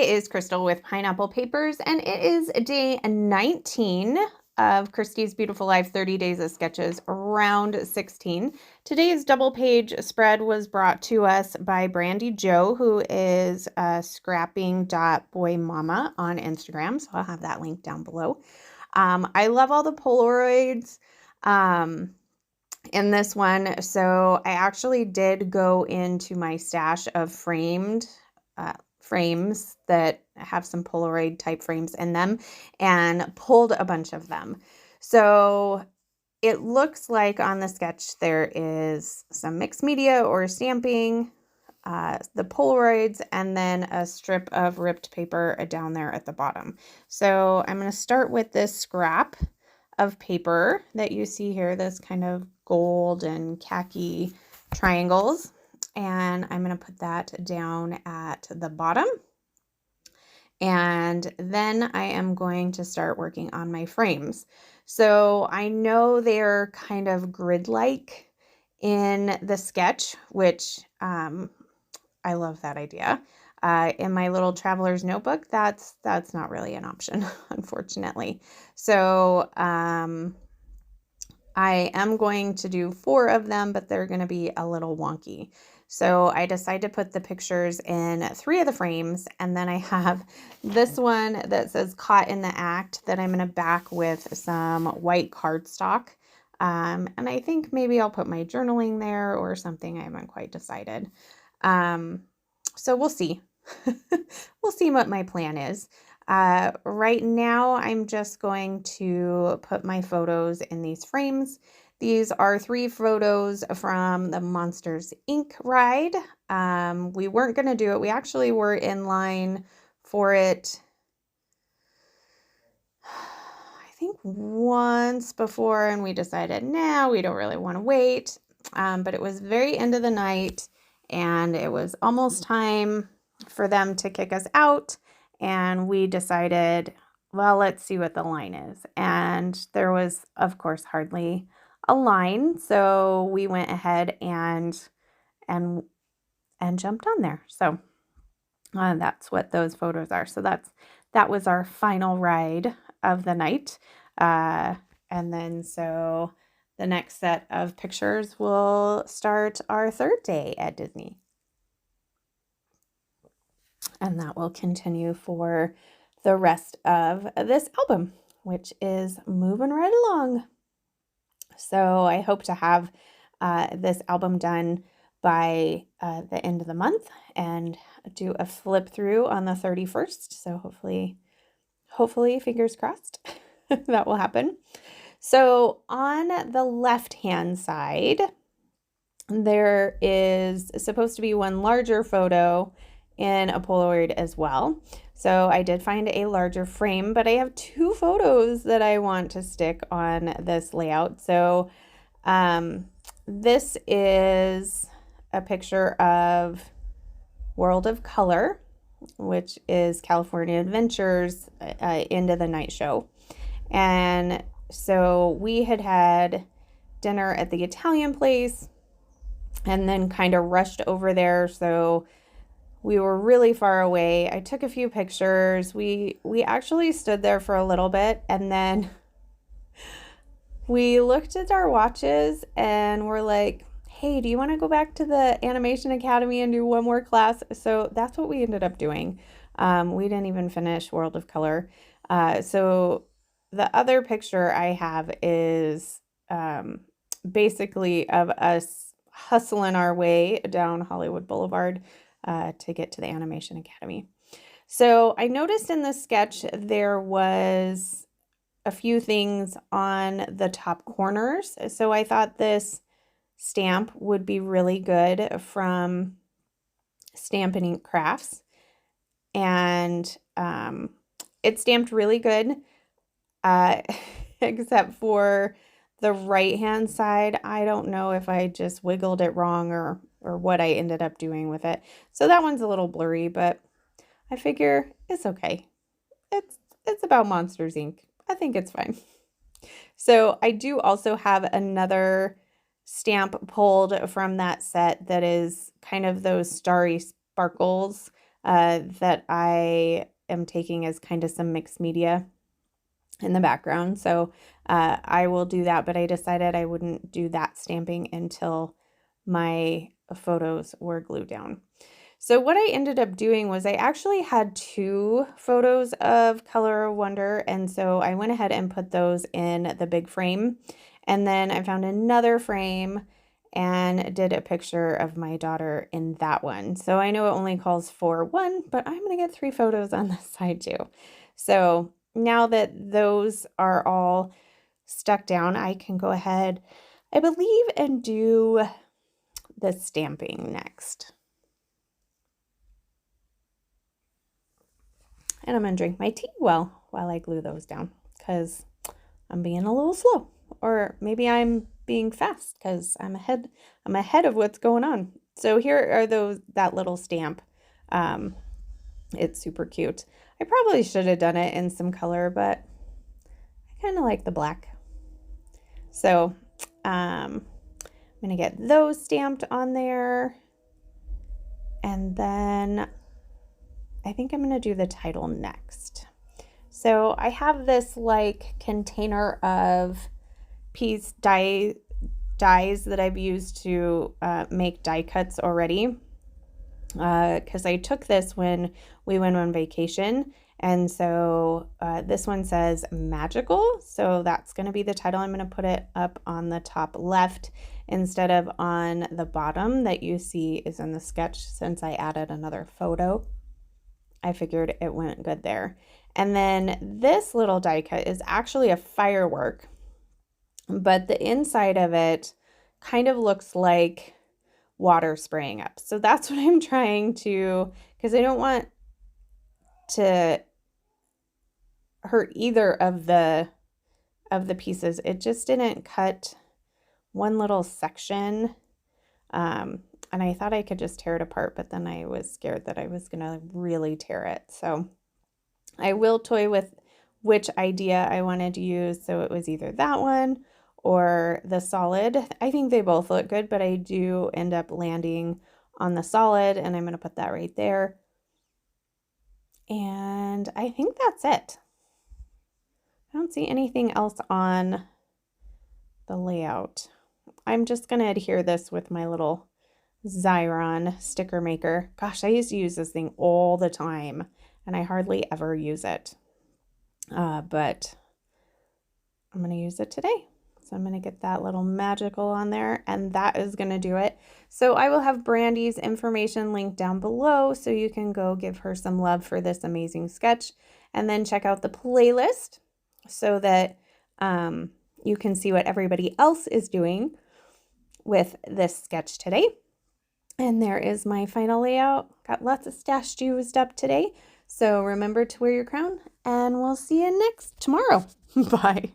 It is Crystal with Pineapple Papers, and it is day 19 of Christy's Beautiful Life 30 Days of Sketches, round 16. Today's double page spread was brought to us by Brandi Jo, who is scrapping.boymama on Instagram, so I'll have that link down below. I love all the Polaroids in this one, so I actually did go into my stash of frames that have some Polaroid type frames in them and pulled a bunch of them. So it looks like on the sketch there is some mixed media or stamping, the Polaroids, and then a strip of ripped paper down there at the bottom. So I'm going to start with this scrap of paper that you see here, this kind of gold and khaki triangles. And I'm going to put that down at the bottom. And then I am going to start working on my frames. So I know they're kind of grid-like in the sketch, which I love that idea. In my little traveler's notebook, that's not really an option, unfortunately. So I am going to do 4 of them, but they're going to be a little wonky. So I decided to put the pictures in 3 of the frames, and then I have this one that says Caught in the Act that I'm going to back with some white cardstock. And I think maybe I'll put my journaling there or something. I haven't quite decided. So we'll see. We'll see what my plan is. Right now, I'm just going to put my photos in these frames. These are 3 photos from the Monsters, Inc. ride. We weren't going to do it. We actually were in line for it, I think once before, and we decided, nah, we don't really want to wait. But it was very end of the night, and it was almost time for them to kick us out. And we decided, well, let's see what the line is. And there was, of course, hardly a line. So we went ahead and jumped on there. So that's what those photos are. So that was our final ride of the night. And then so the next set of pictures will start our 3rd day at Disney. And that will continue for the rest of this album, which is moving right along. So I hope to have this album done by the end of the month and do a flip through on the 31st. So hopefully, fingers crossed, that will happen. So on the left-hand side, there is supposed to be one larger photo in a Polaroid as well. So I did find a larger frame, but I have 2 photos that I want to stick on this layout. So this is a picture of World of Color, which is California Adventures End of the Night show. And so we had dinner at the Italian place and then kind of rushed over there. So we were really far away. I took a few pictures. We actually stood there for a little bit, and then we looked at our watches and we're like, hey, do you want to go back to the Animation Academy and do one more class? So that's what we ended up doing. We didn't even finish World of Color. So the other picture I have is basically of us hustling our way down Hollywood Boulevard to get to the Animation Academy. So I noticed in the sketch there was a few things on the top corners. So I thought this stamp would be really good from Stampin' Ink Crafts. And it stamped really good, except for the right-hand side. I don't know if I just wiggled it wrong or what I ended up doing with it. So that one's a little blurry, but I figure it's okay. It's about Monsters, Inc. I think it's fine. So I do also have another stamp pulled from that set that is kind of those starry sparkles that I am taking as kind of some mixed media in the background. So I will do that, but I decided I wouldn't do that stamping until my photos were glued down. So what I ended up doing was I actually had 2 photos of Color of Wonder, and so I went ahead and put those in the big frame. And then I found another frame and did a picture of my daughter in that one. So I know it only calls for 1, but I'm going to get 3 photos on this side too. So now that those are all stuck down, I can go ahead, I believe, and do the stamping next. And I'm going to drink my tea while I glue those down because I'm being a little slow. Or maybe I'm being fast because I'm ahead of what's going on. So here are that little stamp. It's super cute. I probably should have done it in some color, but I kind of like the black. So I'm going to get those stamped on there. And then I think I'm going to do the title next. So I have this like container of piece dies that I've used to make die cuts already. Because I took this when we went on vacation. And so this one says magical. So that's going to be the title. I'm going to put it up on the top left instead of on the bottom that you see is in the sketch since I added another photo. I figured it went good there. And then this little die cut is actually a firework, but the inside of it kind of looks like water spraying up. So that's what I'm trying to, because I don't want to hurt either of the pieces. It just didn't cut one little section. And I thought I could just tear it apart, but then I was scared that I was going to really tear it. So I will toy with which idea I wanted to use. So it was either that one or the solid. I think they both look good, but I do end up landing on the solid, and I'm going to put that right there. And I think that's it. I don't see anything else on the layout. I'm just going to adhere this with my little Xyron sticker maker. Gosh, I used to use this thing all the time, and I hardly ever use it. But I'm going to use it today. So I'm going to get that little magical on there, and that is going to do it. So I will have Brandi's information linked down below so you can go give her some love for this amazing sketch, and then check out the playlist so that you can see what everybody else is doing with this sketch today. And there is my final layout. Got lots of stash used up today. So remember to wear your crown, and we'll see you tomorrow. Bye.